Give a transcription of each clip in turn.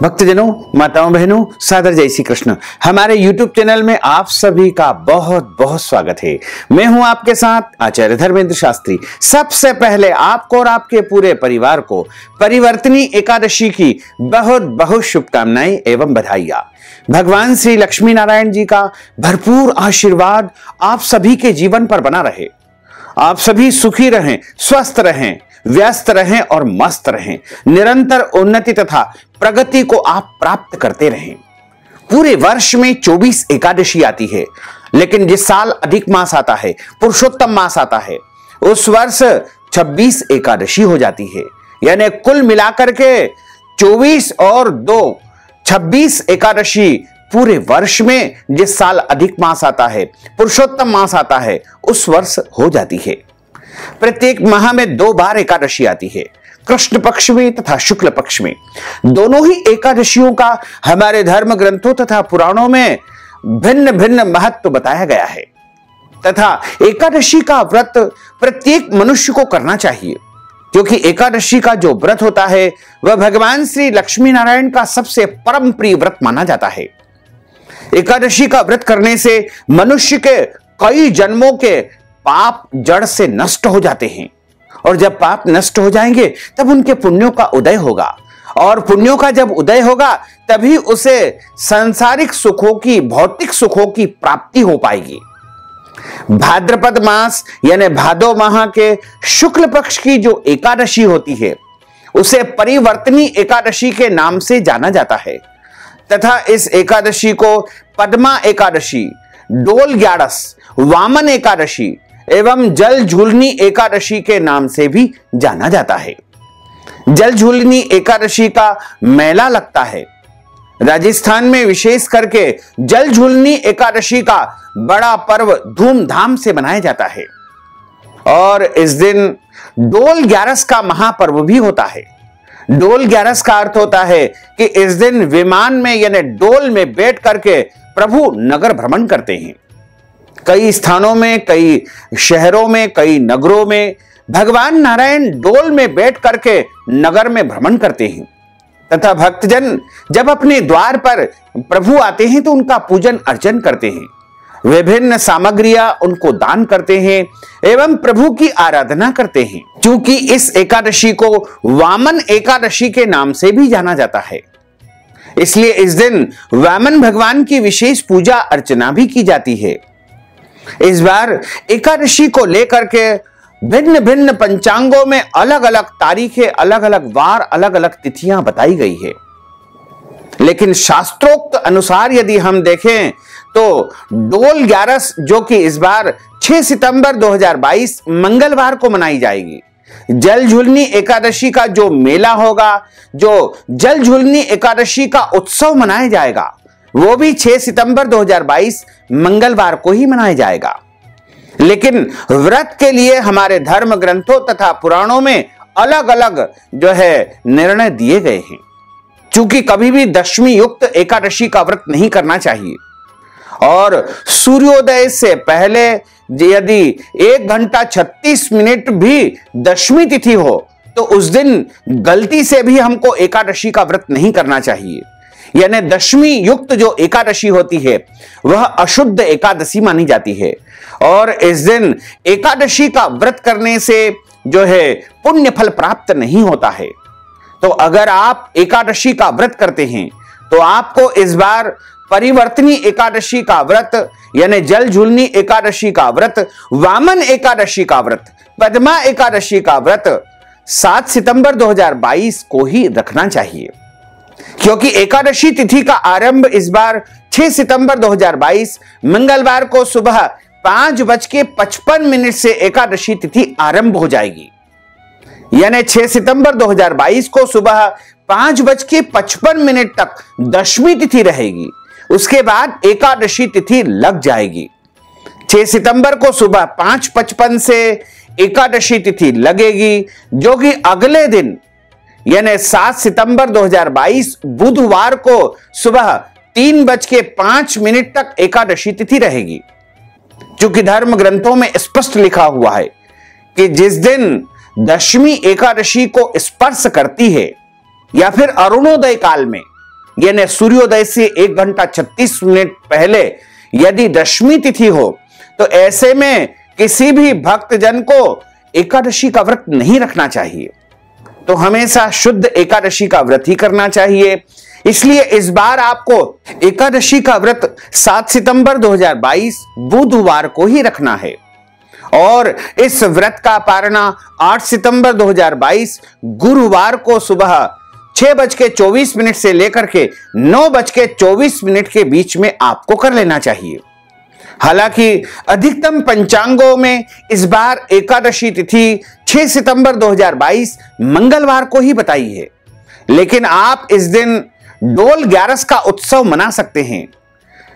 भक्तजनों, माताओं, बहनों, सादर जय श्री कृष्ण। हमारे YouTube चैनल में आप सभी का बहुत बहुत स्वागत है। मैं हूं आपके साथ आचार्य धर्मेंद्र शास्त्री। सबसे पहले आपको और आपके पूरे परिवार को परिवर्तनी एकादशी की बहुत बहुत शुभकामनाएं एवं बधाइयां। भगवान श्री लक्ष्मी नारायण जी का भरपूर आशीर्वाद आप सभी के जीवन पर बना रहे। आप सभी सुखी रहें, स्वस्थ रहें, व्यस्त रहें और मस्त रहें। निरंतर उन्नति तथा प्रगति को आप प्राप्त करते रहें। पूरे वर्ष में 24 एकादशी आती है, लेकिन जिस साल अधिक मास आता है, पुरुषोत्तम मास आता है, उस वर्ष 26 एकादशी हो जाती है। यानी कुल मिलाकर के 24 और 2 26 एकादशी पूरे वर्ष में जिस साल अधिक मास आता है, पुरुषोत्तम मास आता है, उस वर्ष हो जाती है। प्रत्येक माह में 2 बार एकादशी आती है, कृष्ण पक्ष में तथा शुक्ल पक्ष में। दोनों ही एकादशियों का हमारे धर्म ग्रंथों तथा पुराणों में भिन्न भिन्न महत्व बताया गया है तथा एकादशी का व्रत प्रत्येक मनुष्य को करना चाहिए, क्योंकि एकादशी का जो व्रत होता है वह भगवान श्री लक्ष्मी नारायण का सबसे परम प्रिय व्रत माना जाता है। एकादशी का व्रत करने से मनुष्य के कई जन्मों के पाप जड़ से नष्ट हो जाते हैं, और जब पाप नष्ट हो जाएंगे तब उनके पुण्यों का उदय होगा, और पुण्यों का जब उदय होगा तभी उसे सांसारिक सुखों की, भौतिक सुखों की प्राप्ति हो पाएगी। भाद्रपद मास यानी भादो माह के शुक्ल पक्ष की जो एकादशी होती है उसे परिवर्तनी एकादशी के नाम से जाना जाता है तथा इस एकादशी को पद्मा एकादशी, डोल ग्यारस, वामन एकादशी एवं जल झूलनी एकादशी के नाम से भी जाना जाता है। जल झूलनी एकादशी का मेला लगता है। राजस्थान में विशेष करके जल झूलनी एकादशी का बड़ा पर्व धूमधाम से मनाया जाता है, और इस दिन डोल ग्यारस का महापर्व भी होता है। डोल ग्यारस का अर्थ होता है कि इस दिन विमान में यानी डोल में बैठ करके प्रभु नगर भ्रमण करते हैं। कई स्थानों में, कई शहरों में, कई नगरों में भगवान नारायण डोल में बैठ करके नगर में भ्रमण करते हैं तथा भक्तजन जब अपने द्वार पर प्रभु आते हैं तो उनका पूजन अर्चन करते हैं, विभिन्न सामग्रियां उनको दान करते हैं एवं प्रभु की आराधना करते हैं। क्योंकि इस एकादशी को वामन एकादशी के नाम से भी जाना जाता है, इसलिए इस दिन वामन भगवान की विशेष पूजा अर्चना भी की जाती है। इस बार एकादशी को लेकर के भिन्न भिन्न पंचांगों में अलग अलग तारीखें, अलग अलग वार, अलग अलग तिथियां बताई गई है, लेकिन शास्त्रोक्त अनुसार यदि हम देखें तो डोल ग्यारस, जो कि इस बार 6 सितंबर 2022 मंगलवार को मनाई जाएगी, जल झूलनी एकादशी का जो मेला होगा, जो जल झूलनी एकादशी का उत्सव मनाया जाएगा, वो भी 6 सितंबर 2022 मंगलवार को ही मनाया जाएगा। लेकिन व्रत के लिए हमारे धर्म ग्रंथों तथा पुराणों में अलग अलग जो है निर्णय दिए गए हैं। चूंकि कभी भी दशमी युक्त एकादशी का व्रत नहीं करना चाहिए, और सूर्योदय से पहले यदि 1 घंटा 36 मिनट भी दशमी तिथि हो तो उस दिन गलती से भी हमको एकादशी का व्रत नहीं करना चाहिए। यानी दशमी युक्त जो एकादशी होती है वह अशुद्ध एकादशी मानी जाती है, और इस दिन एकादशी का व्रत करने से जो है पुण्य फल प्राप्त नहीं होता है। तो अगर आप एकादशी का व्रत करते हैं तो आपको इस बार परिवर्तनी एकादशी का व्रत यानी जल झूलनी एकादशी का व्रत, वामन एकादशी का व्रत, पद्मा एकादशी का व्रत 7 सितंबर 2022 को ही रखना चाहिए, क्योंकि एकादशी तिथि का आरंभ इस बार 6 सितंबर 2022 मंगलवार को सुबह 5:55 से एकादशी तिथि आरंभ हो जाएगी। यानी 6 सितंबर 2022 को सुबह 5:55 तक दशमी तिथि रहेगी, उसके बाद एकादशी तिथि लग जाएगी। 6 सितंबर को सुबह 5:55 से एकादशी तिथि लगेगी, जो कि अगले दिन यानी 7 सितंबर 2022 बुधवार को सुबह 3:05 तक एकादशी तिथि रहेगी। चूंकि धर्म ग्रंथों में स्पष्ट लिखा हुआ है कि जिस दिन दशमी एकादशी को स्पर्श करती है या फिर अरुणोदय काल में यानी सूर्योदय से 1 घंटा 36 मिनट पहले यदि दशमी तिथि हो तो ऐसे में किसी भी भक्तजन को एकादशी का व्रत नहीं रखना चाहिए। तो हमेशा शुद्ध एकादशी का व्रत ही करना चाहिए। इसलिए इस बार आपको एकादशी का व्रत 7 सितंबर 2022 बुधवार को ही रखना है और इस व्रत का पारणा 8 सितंबर 2022 गुरुवार को सुबह 6:24 से लेकर के 9:24 के बीच में आपको कर लेना चाहिए। हालांकि अधिकतम पंचांगों में इस बार एकादशी तिथि 6 सितंबर 2022 मंगलवार को ही बताई है, लेकिन आप इस दिन डोल ग्यारस का उत्सव मना सकते हैं।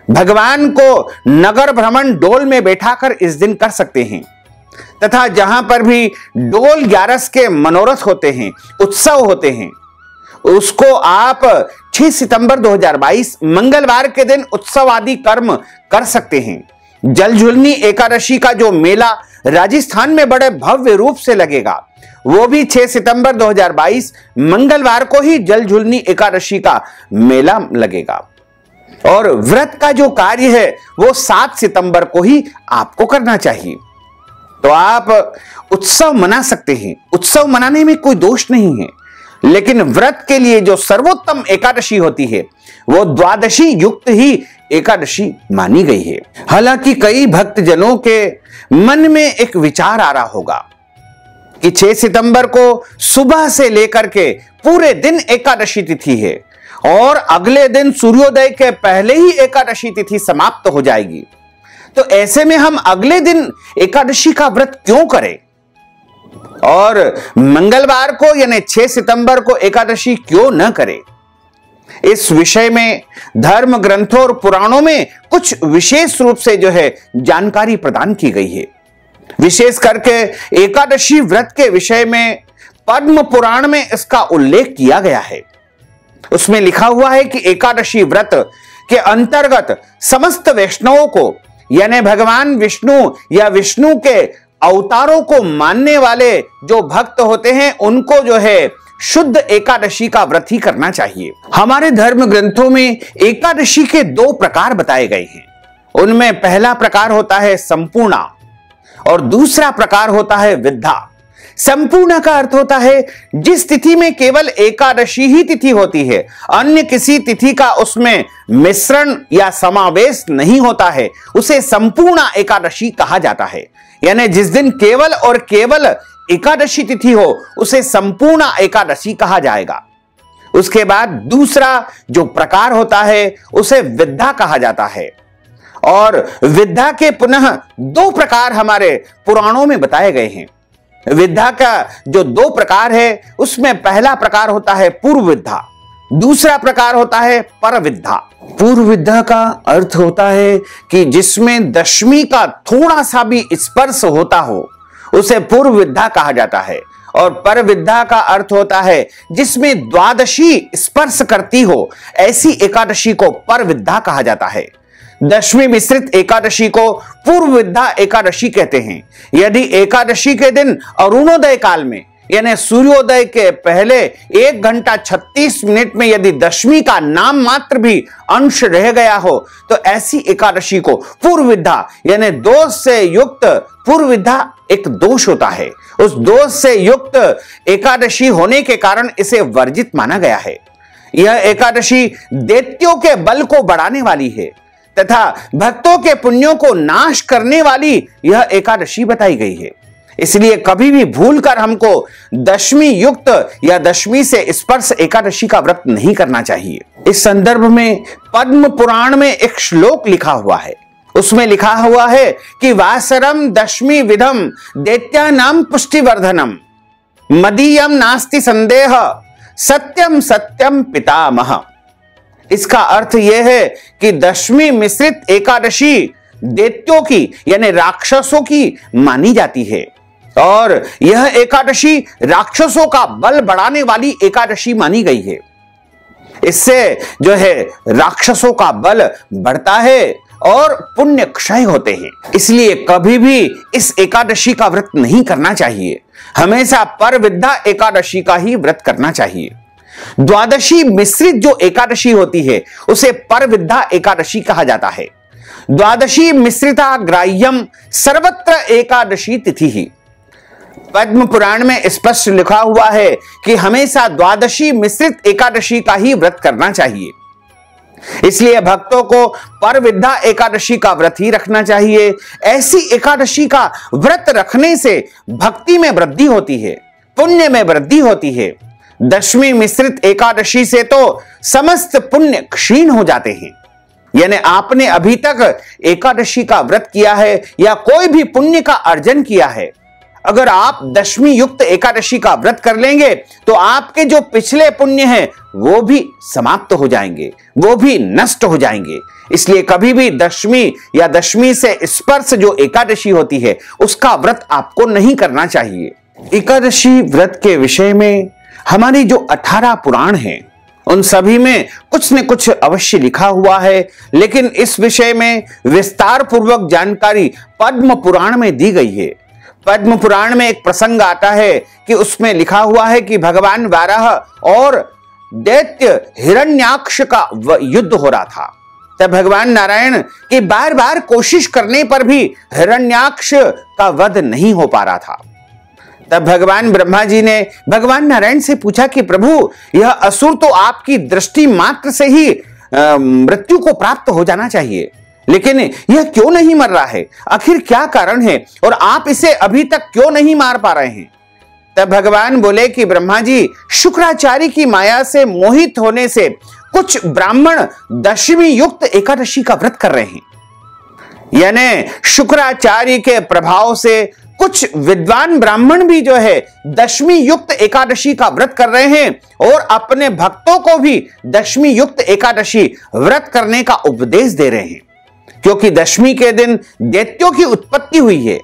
भगवान को नगर भ्रमण डोल में बैठाकर इस दिन कर सकते हैं तथा जहां पर भी डोल ग्यारस के मनोरथ होते हैं, उत्सव होते हैं, उसको आप 6 सितंबर 2022 मंगलवार के दिन उत्सव आदि कर्म कर सकते हैं। जलझुलनी एकादशी का जो मेला राजस्थान में बड़े भव्य रूप से लगेगा, वो भी 6 सितंबर 2022 मंगलवार को ही जलझुलनी एकादशी का मेला लगेगा। और व्रत का जो कार्य है वो 7 सितंबर को ही आपको करना चाहिए। तो आप उत्सव मना सकते हैं, उत्सव मनाने में कोई दोष नहीं है, लेकिन व्रत के लिए जो सर्वोत्तम एकादशी होती है वो द्वादशी युक्त ही एकादशी मानी गई है। हालांकि कई भक्तजनों के मन में एक विचार आ रहा होगा कि 6 सितंबर को सुबह से लेकर के पूरे दिन एकादशी तिथि है और अगले दिन सूर्योदय के पहले ही एकादशी तिथि समाप्त हो जाएगी, तो ऐसे में हम अगले दिन एकादशी का व्रत क्यों करें और मंगलवार को यानी 6 सितंबर को एकादशी क्यों न करें। इस विषय में धर्म ग्रंथों और पुराणों में कुछ विशेष रूप से जो है जानकारी प्रदान की गई है। विशेष करके एकादशी व्रत के विषय में पद्म पुराण में इसका उल्लेख किया गया है। उसमें लिखा हुआ है कि एकादशी व्रत के अंतर्गत समस्त वैष्णवों को यानी भगवान विष्णु या विष्णु के अवतारों को मानने वाले जो भक्त होते हैं उनको जो है शुद्ध एकादशी का व्रत ही करना चाहिए। हमारे धर्म ग्रंथों में एकादशी के 2 प्रकार बताए गए हैं। उनमें पहला प्रकार होता है संपूर्णा और दूसरा प्रकार होता है विद्धा। संपूर्ण का अर्थ होता है जिस तिथि में केवल एकादशी ही तिथि होती है, अन्य किसी तिथि का उसमें मिश्रण या समावेश नहीं होता है, उसे संपूर्ण एकादशी कहा जाता है। यानी जिस दिन केवल और केवल एकादशी तिथि हो उसे संपूर्ण एकादशी कहा जाएगा। उसके बाद दूसरा जो प्रकार होता है उसे विद्धा कहा जाता है और विद्धा के पुनः 2 प्रकार हमारे पुराणों में बताए गए हैं। विद्या का जो 2 प्रकार है उसमें पहला प्रकार होता है पूर्व विद्या, दूसरा प्रकार होता है पर विद्या। पूर्व विद्या का अर्थ होता है कि जिसमें दशमी का थोड़ा सा भी स्पर्श होता हो उसे पूर्व विद्या कहा जाता है और पर विद्या का अर्थ होता है जिसमें द्वादशी स्पर्श करती हो, ऐसी एकादशी को पर विद्या कहा जाता है। दशमी मिश्रित एकादशी को पूर्व विद्या एकादशी कहते हैं। यदि एकादशी के दिन अरुणोदय काल में यानी सूर्योदय के पहले 1 घंटा 36 मिनट में यदि दशमी का नाम मात्र भी अंश रह गया हो तो ऐसी एकादशी को पूर्व विद्या यानी दोष से युक्त, पूर्व विद्या एक दोष होता है, उस दोष से युक्त एकादशी होने के कारण इसे वर्जित माना गया है। यह एकादशी दैत्यों के बल को बढ़ाने वाली है तथा भक्तों के पुण्यों को नाश करने वाली यह एकादशी बताई गई है। इसलिए कभी भी भूलकर हमको दशमी युक्त या दशमी से स्पर्श एकादशी का व्रत नहीं करना चाहिए। इस संदर्भ में पद्म पुराण में एक श्लोक लिखा हुआ है, उसमें लिखा हुआ है कि वासरम दशमी विधम दैत्यानाम पुष्टिवर्धनम मदीयम नास्ति संदेह सत्यम सत्यम पितामह। इसका अर्थ यह है कि दशमी मिश्रित एकादशी दैत्यों की यानी राक्षसों की मानी जाती है और यह एकादशी राक्षसों का बल बढ़ाने वाली एकादशी मानी गई है। इससे जो है राक्षसों का बल बढ़ता है और पुण्य क्षय होते हैं। इसलिए कभी भी इस एकादशी का व्रत नहीं करना चाहिए, हमेशा पर विद्या एकादशी का ही व्रत करना चाहिए। द्वादशी मिश्रित जो एकादशी होती है उसे परविद्या एकादशी कहा जाता है। द्वादशी मिश्रिता ग्राह्यम सर्वत्र एकादशी तिथि ही। पद्म पुराण में स्पष्ट लिखा हुआ है कि हमेशा द्वादशी मिश्रित एकादशी का ही व्रत करना चाहिए। इसलिए भक्तों को परविद्या एकादशी का व्रत ही रखना चाहिए। ऐसी एकादशी का व्रत रखने से भक्ति में वृद्धि होती है, पुण्य में वृद्धि होती है। दशमी मिश्रित एकादशी से तो समस्त पुण्य क्षीण हो जाते हैं। यानी आपने अभी तक एकादशी का व्रत किया है या कोई भी पुण्य का अर्जन किया है, अगर आप दशमी युक्त एकादशी का व्रत कर लेंगे तो आपके जो पिछले पुण्य हैं वो भी समाप्त हो जाएंगे, वो भी नष्ट हो जाएंगे। इसलिए कभी भी दशमी या दशमी से स्पर्श जो एकादशी होती है उसका व्रत आपको नहीं करना चाहिए। एकादशी व्रत के विषय में हमारी जो 18 पुराण हैं उन सभी में कुछ न कुछ अवश्य लिखा हुआ है, लेकिन इस विषय में विस्तार पूर्वक जानकारी पद्म पुराण में दी गई है। पद्म पुराण में एक प्रसंग आता है कि उसमें लिखा हुआ है कि भगवान वाराह और दैत्य हिरण्याक्ष का युद्ध हो रहा था। तब भगवान नारायण की बार बार कोशिश करने पर भी हिरण्याक्ष का वध नहीं हो पा रहा था। तब भगवान ब्रह्मा जी ने भगवान नारायण से पूछा कि प्रभु, यह असुर तो आपकी दृष्टि मात्र से ही मृत्यु को प्राप्त हो जाना चाहिए, लेकिन यह क्यों नहीं मर रहा है? आखिर क्या कारण है और आप इसे अभी तक क्यों नहीं मार पा रहे हैं? तब भगवान बोले कि ब्रह्मा जी, शुक्राचार्य की माया से मोहित होने से कुछ ब्राह्मण दशमी युक्त एकादशी का व्रत कर रहे हैं। यानी शुक्राचार्य के प्रभाव से कुछ विद्वान ब्राह्मण भी जो है दशमी युक्त एकादशी का व्रत कर रहे हैं और अपने भक्तों को भी दशमी युक्त एकादशी व्रत करने का उपदेश दे रहे हैं, क्योंकि दशमी के दिन दैत्यों की उत्पत्ति हुई है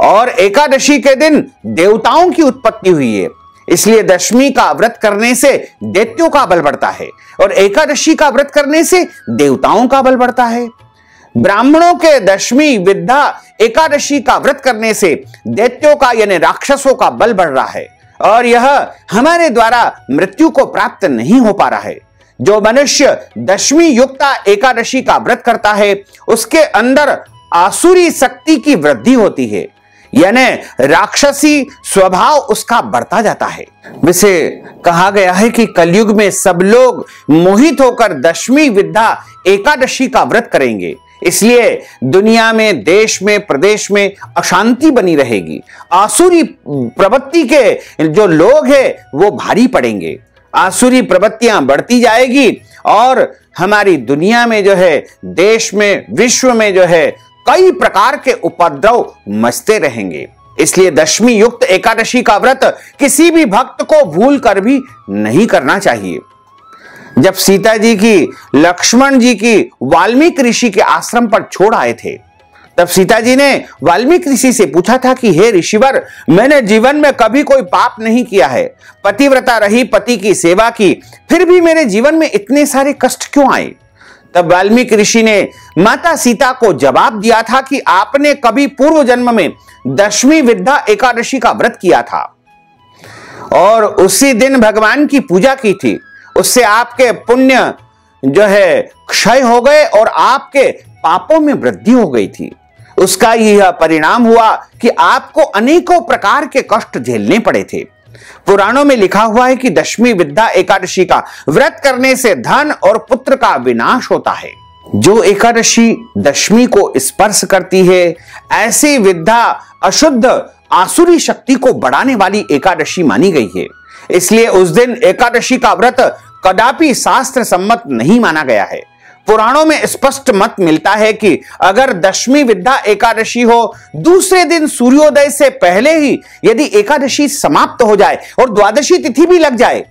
और एकादशी के दिन देवताओं की उत्पत्ति हुई है। इसलिए दशमी का व्रत करने से दैत्यों का बल बढ़ता है और एकादशी का व्रत करने से देवताओं का बल बढ़ता है। ब्राह्मणों के दशमी विद्या एकादशी का व्रत करने से दैत्यों का यानी राक्षसों का बल बढ़ रहा है और यह हमारे द्वारा मृत्यु को प्राप्त नहीं हो पा रहा है। जो मनुष्य दशमी युक्ता एकादशी का व्रत करता है उसके अंदर आसुरी शक्ति की वृद्धि होती है, यानी राक्षसी स्वभाव उसका बढ़ता जाता है। वैसे कहा गया है कि कलयुग में सब लोग मोहित होकर दशमी विद्या एकादशी का व्रत करेंगे, इसलिए दुनिया में, देश में, प्रदेश में अशांति बनी रहेगी। आसुरी प्रवृत्ति के जो लोग हैं वो भारी पड़ेंगे, आसुरी प्रवृत्तियां बढ़ती जाएगी और हमारी दुनिया में जो है, देश में, विश्व में जो है कई प्रकार के उपद्रव मचते रहेंगे। इसलिए दशमी युक्त एकादशी का व्रत किसी भी भक्त को भूल कर भी नहीं करना चाहिए। जब सीता जी की लक्ष्मण जी की वाल्मीकि ऋषि के आश्रम पर छोड़ आए थे, तब सीता जी ने वाल्मीकि ऋषि से पूछा था कि हे ऋषिवर, मैंने जीवन में कभी कोई पाप नहीं किया है, पतिव्रता रही, पति की सेवा की, फिर भी मेरे जीवन में इतने सारे कष्ट क्यों आए? तब वाल्मीकि ऋषि ने माता सीता को जवाब दिया था कि आपने कभी पूर्व जन्म में दशमी विद्या एकादशी का व्रत किया था और उसी दिन भगवान की पूजा की थी, उससे आपके पुण्य जो है क्षय हो गए और आपके पापों में वृद्धि हो गई थी। उसका यह परिणाम हुआ कि आपको अनेकों प्रकार के कष्ट झेलने पड़े थे। पुराणों में लिखा हुआ है कि दशमी विद्या एकादशी का व्रत करने से धन और पुत्र का विनाश होता है। जो एकादशी दशमी को स्पर्श करती है, ऐसी विद्या अशुद्ध आसुरी शक्ति को बढ़ाने वाली एकादशी मानी गई है। इसलिए उस दिन एकादशी का व्रत कदापि शास्त्र सम्मत नहीं माना गया है। पुराणों में स्पष्ट मत मिलता है कि अगर दशमी विद्या एकादशी हो, दूसरे दिन सूर्योदय से पहले ही यदि एकादशी समाप्त हो जाए और द्वादशी तिथि भी लग जाए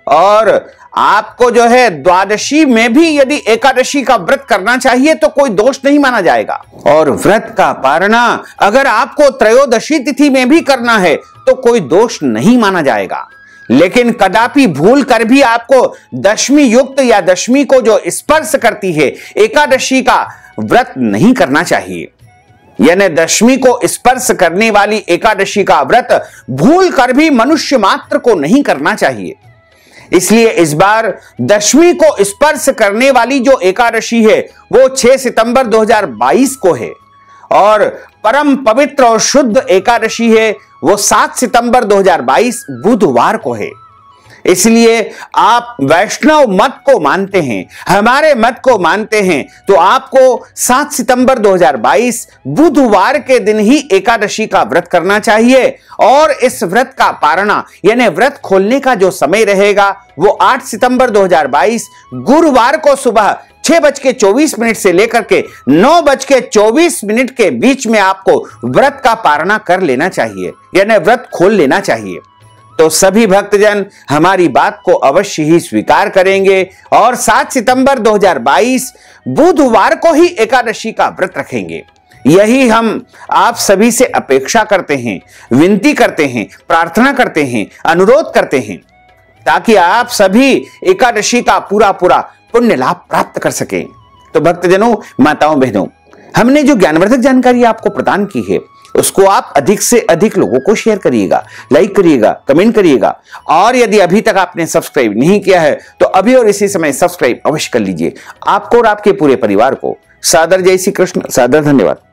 और आपको जो है द्वादशी में भी यदि एकादशी का व्रत करना चाहिए तो कोई दोष नहीं माना जाएगा। और व्रत का पारणा अगर आपको त्रयोदशी तिथि में भी करना है तो कोई दोष नहीं माना जाएगा। लेकिन कदापि भूल कर भी आपको दशमी युक्त या दशमी को जो स्पर्श करती है एकादशी का व्रत नहीं करना चाहिए। यानी दशमी को स्पर्श करने वाली एकादशी का व्रत भूल कर भी मनुष्य मात्र को नहीं करना चाहिए। इसलिए इस बार दशमी को स्पर्श करने वाली जो एकादशी है वो 6 सितंबर 2022 को है और परम पवित्र और शुद्ध एकादशी है वो 7 सितंबर 2022 बुधवार को है। इसलिए आप वैष्णव मत को मानते हैं, हमारे मत को मानते हैं, तो आपको 7 सितंबर 2022 बुधवार के दिन ही एकादशी का व्रत करना चाहिए और इस व्रत का पारणा यानी व्रत खोलने का जो समय रहेगा वो 8 सितंबर 2022 गुरुवार को सुबह 6:24 से लेकर के 9:24 के बीच में आपको व्रत का पारणा कर लेना चाहिए यानी व्रत खोल लेना चाहिए। तो सभी भक्तजन हमारी बात को अवश्य ही स्वीकार करेंगे और 7 सितंबर 2022 बुधवार को ही एकादशी का व्रत रखेंगे। यही हम आप सभी से अपेक्षा करते हैं, विनती करते हैं, प्रार्थना करते हैं, अनुरोध करते हैं ताकि आप सभी एकादशी का पूरा पुण्य लाभ प्राप्त कर सकें। तो भक्तजनों, माताओं, बहनों, हमने जो ज्ञानवर्धक जानकारी आपको प्रदान की है उसको आप अधिक से अधिक लोगों को शेयर करिएगा, लाइक करिएगा, कमेंट करिएगा और यदि अभी तक आपने सब्सक्राइब नहीं किया है तो अभी और इसी समय सब्सक्राइब अवश्य कर लीजिए। आपको और आपके पूरे परिवार को सादर जय श्री कृष्ण, सादर धन्यवाद।